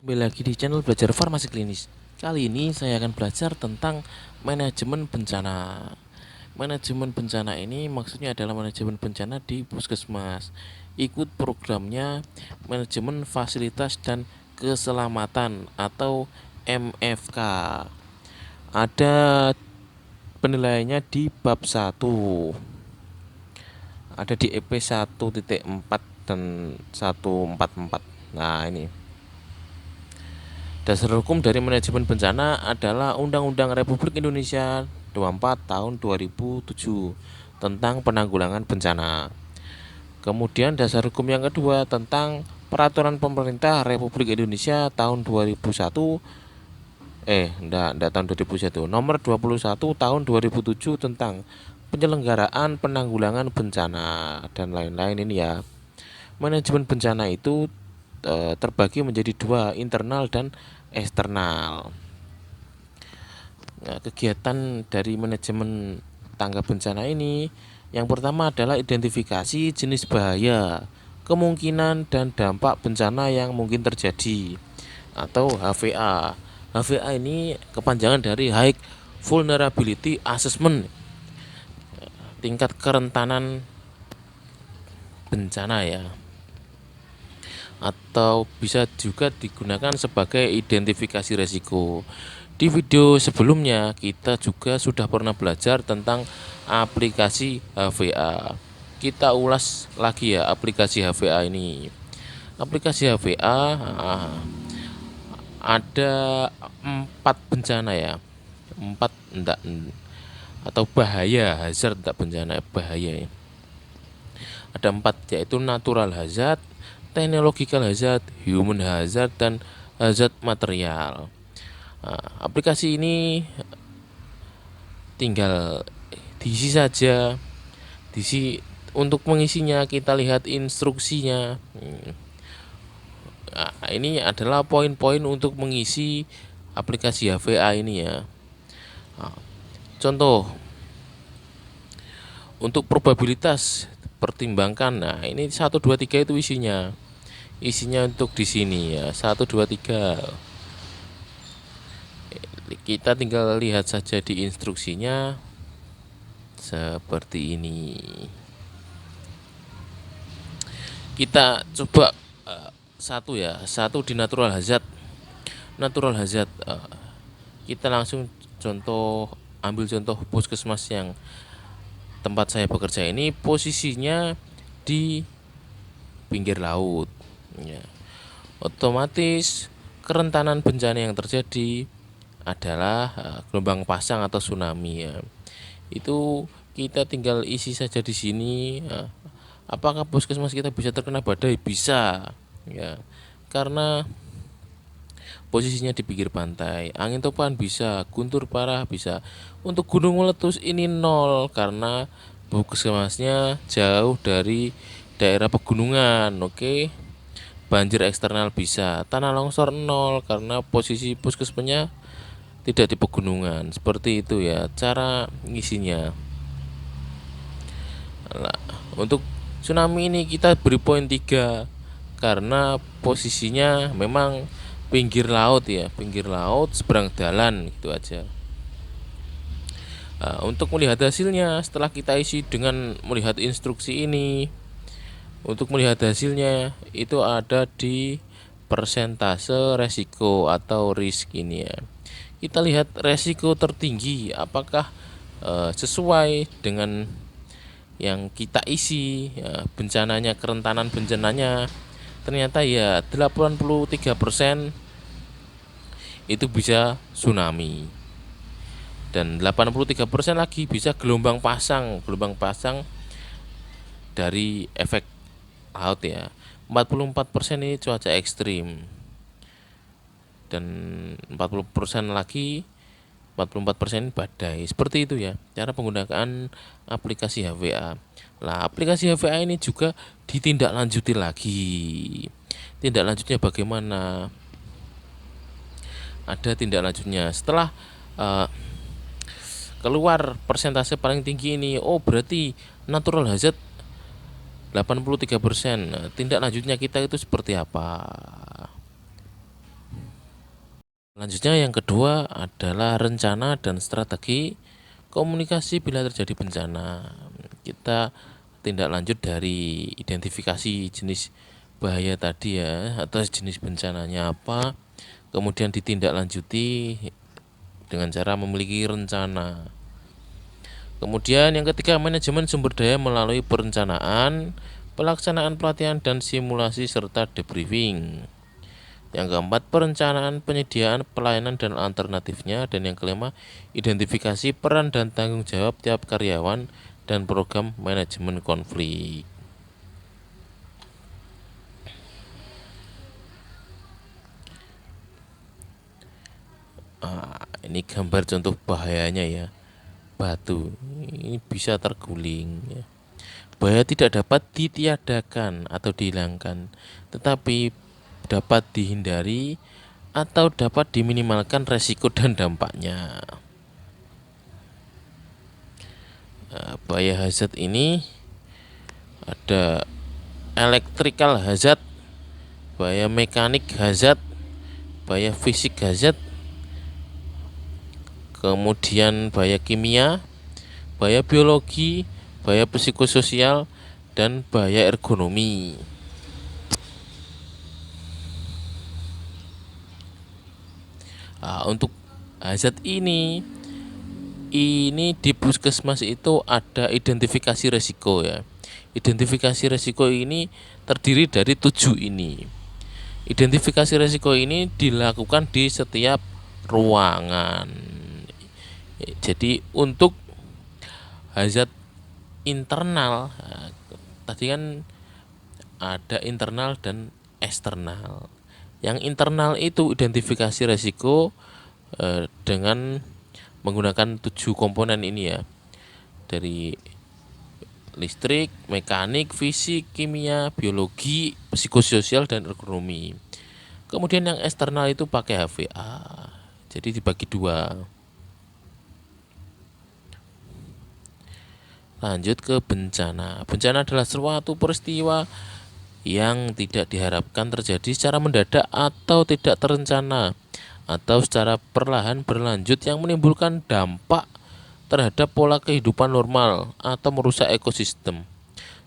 Kembali lagi di channel Belajar Farmasi Klinis. Kali ini saya akan belajar tentang manajemen bencana. Manajemen bencana ini maksudnya adalah manajemen bencana di puskesmas. Ikut programnya manajemen fasilitas dan keselamatan atau MFK. Ada penilaiannya di bab 1. Ada di EP 1.4 dan 144. Nah, ini dasar hukum dari manajemen bencana adalah Undang-Undang Republik Indonesia 24 tahun 2007 tentang penanggulangan bencana. Kemudian dasar hukum yang kedua tentang Peraturan Pemerintah Republik Indonesia tahun 2001 enggak tahun 2001, nomor 21 tahun 2007 tentang penyelenggaraan penanggulangan bencana dan lain-lain ini ya. Manajemen bencana itu terbagi menjadi dua, internal dan eksternal. Nah, kegiatan dari manajemen tangga bencana ini yang pertama adalah identifikasi jenis bahaya, kemungkinan dan dampak bencana yang mungkin terjadi atau HVA. HVA ini kepanjangan dari High Vulnerability Assessment, tingkat kerentanan bencana ya, atau bisa juga digunakan sebagai identifikasi resiko. Di video sebelumnya kita juga sudah pernah belajar tentang aplikasi HVA. Kita ulas lagi ya aplikasi HVA ini. Aplikasi HVA ada 4 bencana ya. 4 enggak, atau bahaya, hazard enggak bencana, bahaya ya. Ada 4, yaitu natural hazard, technological hazard, human hazard, dan hazard material. Nah, aplikasi ini tinggal diisi saja. Untuk mengisinya kita lihat instruksinya. Nah, ini adalah poin-poin untuk mengisi aplikasi HVA ini ya. Nah, contoh untuk probabilitas pertimbangkan. Nah, ini 1 2 3 itu isinya. Isinya untuk di sini ya, 1 2 3. Kita tinggal lihat saja di instruksinya seperti ini. Kita coba satu di natural hazard. Natural hazard kita langsung ambil contoh puskesmas yang tempat saya bekerja ini, posisinya di pinggir laut ya. Otomatis kerentanan bencana yang terjadi adalah gelombang pasang atau tsunami ya. Itu kita tinggal isi saja di sini. Apakah puskesmas kita bisa terkena badai? Bisa ya, karena posisinya di pinggir pantai. Angin topan bisa, guntur parah bisa. Untuk gunung meletus ini 0 karena puskesmasnya jauh dari daerah pegunungan. Oke. Banjir eksternal bisa. Tanah longsor 0 karena posisi puskesmasnya tidak di pegunungan. Seperti itu ya cara ngisinya. Nah, untuk tsunami ini kita beri poin 3 karena posisinya memang pinggir laut ya, pinggir laut seberang jalan gitu aja. Untuk melihat hasilnya setelah kita isi dengan melihat instruksi ini, untuk melihat hasilnya itu ada di persentase resiko atau risk ini ya. Kita lihat resiko tertinggi apakah sesuai dengan yang kita isi ya, bencananya, kerentanan bencananya ternyata ya 83% itu bisa tsunami dan 83% lagi bisa gelombang pasang dari efek laut ya. 44% ini cuaca ekstrim dan 40% lagi 44% badai. Seperti itu ya cara penggunaan aplikasi HVA. Nah, aplikasi HVA ini juga ditindaklanjuti lagi. Tindak lanjutnya bagaimana? Ada tindak lanjutnya. Setelah keluar persentase paling tinggi ini, oh berarti natural hazard 83%. Tindak lanjutnya kita itu seperti apa? Selanjutnya yang kedua adalah rencana dan strategi komunikasi bila terjadi bencana. Kita tindak lanjut dari identifikasi jenis bahaya tadi ya, atau jenis bencananya apa, kemudian ditindaklanjuti dengan cara memiliki rencana. Kemudian yang ketiga, manajemen sumber daya melalui perencanaan, pelaksanaan pelatihan dan simulasi serta debriefing. Yang keempat, perencanaan, penyediaan, pelayanan dan alternatifnya. Dan yang kelima, identifikasi peran dan tanggung jawab tiap karyawan dan program manajemen konflik. Ini gambar contoh bahayanya ya. Batu ini bisa terguling ya. Bahaya tidak dapat ditiadakan atau dihilangkan, tetapi dapat dihindari atau dapat diminimalkan resiko dan dampaknya. Bahaya hazard ini ada electrical hazard, bahaya mekanik hazard, bahaya fisik hazard, kemudian bahaya kimia, bahaya biologi, bahaya psikososial, dan bahaya ergonomi. Untuk hazard ini di puskesmas itu ada identifikasi resiko ya. Identifikasi resiko ini terdiri dari 7 ini. Identifikasi resiko ini dilakukan di setiap ruangan. Jadi untuk hazard internal, tadi kan ada internal dan eksternal. Yang internal itu identifikasi resiko dengan menggunakan 7 komponen ini ya, dari listrik, mekanik, fisik, kimia, biologi, psikososial, dan ergonomi. Kemudian yang eksternal itu pakai HVA, jadi dibagi 2. Lanjut ke bencana. Bencana adalah suatu peristiwa yang tidak diharapkan terjadi secara mendadak atau tidak terencana, atau secara perlahan berlanjut yang menimbulkan dampak terhadap pola kehidupan normal atau merusak ekosistem,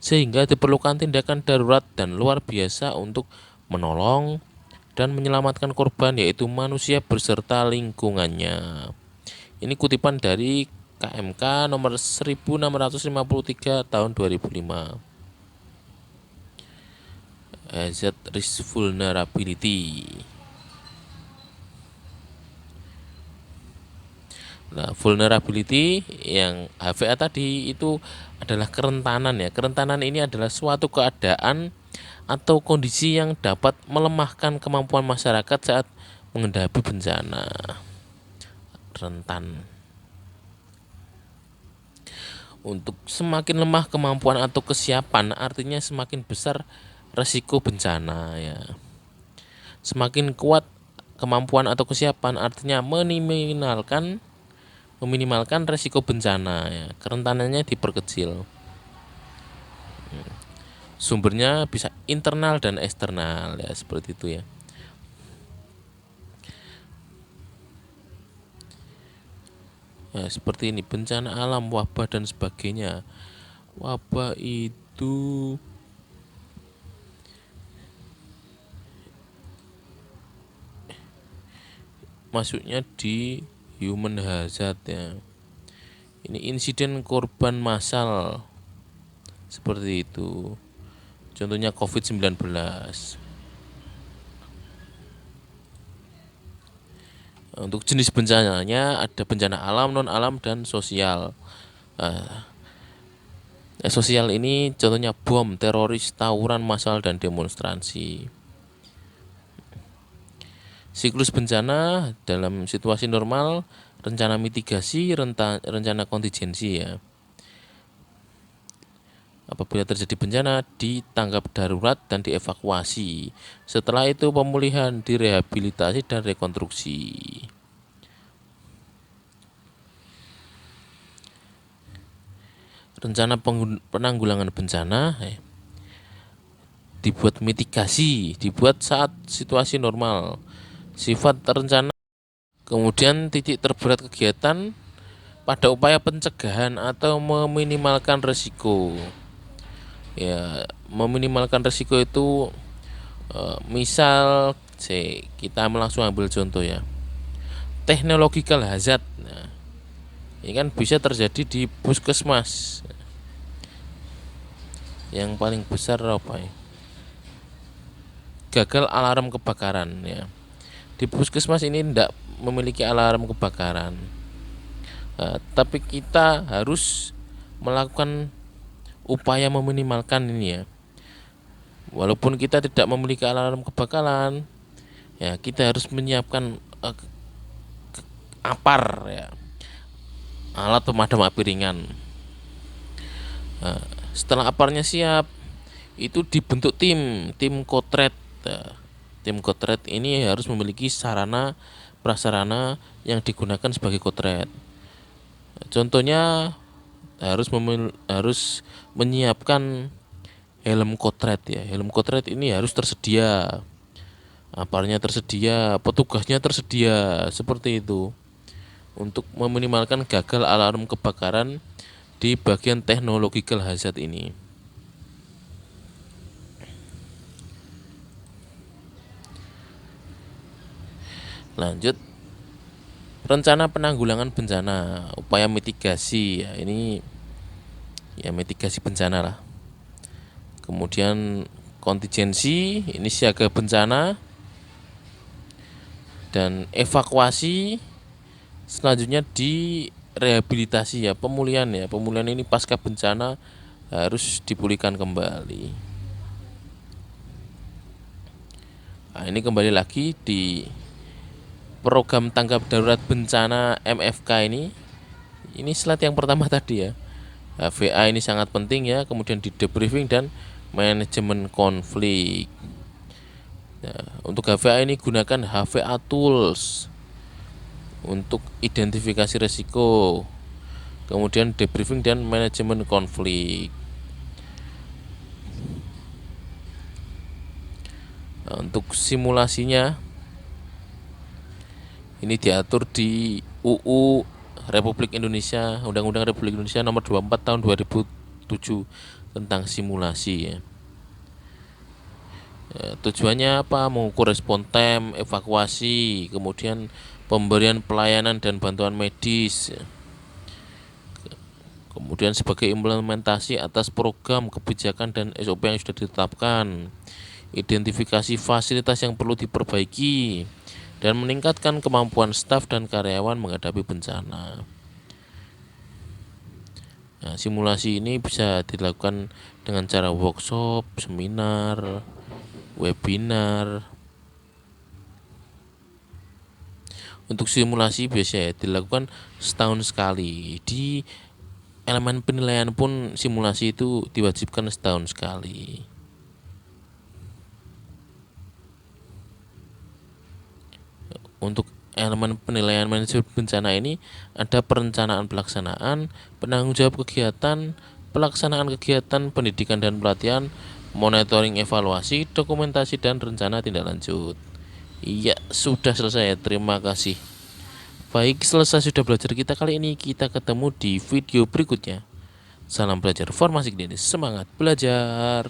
sehingga diperlukan tindakan darurat dan luar biasa untuk menolong dan menyelamatkan korban, yaitu manusia beserta lingkungannya. Ini kutipan dari KMK nomor 1653 tahun 2005. Hazard risk vulnerability. Nah, vulnerability yang HVA tadi itu adalah kerentanan ya. Kerentanan ini adalah suatu keadaan atau kondisi yang dapat melemahkan kemampuan masyarakat saat menghadapi bencana. Rentan. Untuk semakin lemah kemampuan atau kesiapan, artinya semakin besar resiko bencana ya. Semakin kuat kemampuan atau kesiapan, artinya meminimalkan resiko bencana ya. Kerentanannya diperkecil. Sumbernya bisa internal dan eksternal ya, seperti itu ya. Ya, seperti ini, bencana alam, wabah dan sebagainya. Wabah itu masuknya di human hazard ya. Ini insiden korban massal, seperti itu. Contohnya COVID-19. Untuk jenis bencananya ada bencana alam, non alam, dan sosial. Sosial ini contohnya bom, teroris, tawuran massal, dan demonstrasi. Siklus bencana dalam situasi normal, rencana mitigasi, rencana kontingensi ya. Apabila terjadi bencana, ditanggap darurat dan dievakuasi. Setelah itu pemulihan, direhabilitasi dan rekonstruksi. Rencana penanggulangan bencana dibuat mitigasi, dibuat saat situasi normal. Sifat rencana Kemudian titik terberat kegiatan pada upaya pencegahan atau meminimalkan risiko. Ya, meminimalkan risiko itu misal kita langsung ambil contoh ya. Technological hazard. Nah, ini kan bisa terjadi di puskesmas. Yang paling besar apa ya? Gagal alarm kebakaran ya. Di puskesmas ini tidak memiliki alarm kebakaran. Tapi kita harus melakukan upaya meminimalkan ini ya. Walaupun kita tidak memiliki alarm kebakaran, ya kita harus menyiapkan APAR ya, alat pemadam api ringan. Setelah APARnya siap, itu dibentuk tim kotret. Tim kotret ini harus memiliki sarana prasarana yang digunakan sebagai kotret. Contohnya harus menyiapkan helm kotret ya. Helm kotret ini harus tersedia, aparnya tersedia, petugasnya tersedia, seperti itu, untuk meminimalkan gagal alarm kebakaran di bagian technological hazard ini. Lanjut, rencana penanggulangan bencana, upaya mitigasi ya, ini ya mitigasi bencana lah. Kemudian kontingensi, ini siaga bencana, dan evakuasi. Selanjutnya di rehabilitasi ya, pemulihan ya. Pemulihan ini pasca bencana harus dipulihkan kembali. Nah, ini kembali lagi di program tanggap darurat bencana MFK ini. Ini slide yang pertama tadi ya. HVA ini sangat penting ya. Kemudian di debriefing dan manajemen konflik. Untuk HVA ini gunakan HVA tools untuk identifikasi risiko, kemudian debriefing dan manajemen konflik. Untuk simulasinya ini diatur di UU Republik Indonesia, Undang-Undang Republik Indonesia Nomor 24 Tahun 2007 tentang simulasi ya. Tujuannya apa? Mengukur respon time, evakuasi, kemudian pemberian pelayanan dan bantuan medis. Kemudian sebagai implementasi atas program, kebijakan, dan SOP yang sudah ditetapkan. Identifikasi fasilitas yang perlu diperbaiki dan meningkatkan kemampuan staf dan karyawan menghadapi bencana. Nah, simulasi ini bisa dilakukan dengan cara workshop, seminar, webinar. Untuk simulasi biasanya dilakukan setahun sekali. Di elemen penilaian pun simulasi itu diwajibkan setahun sekali. Untuk elemen penilaian manajemen bencana ini ada perencanaan pelaksanaan, penanggung jawab kegiatan, pelaksanaan kegiatan, pendidikan dan pelatihan, monitoring evaluasi, dokumentasi, dan rencana tindak lanjut. Iya, sudah selesai ya. Terima kasih. Baik, selesai sudah belajar kita kali ini. Kita ketemu di video berikutnya. Salam belajar formasi klinis. Semangat belajar.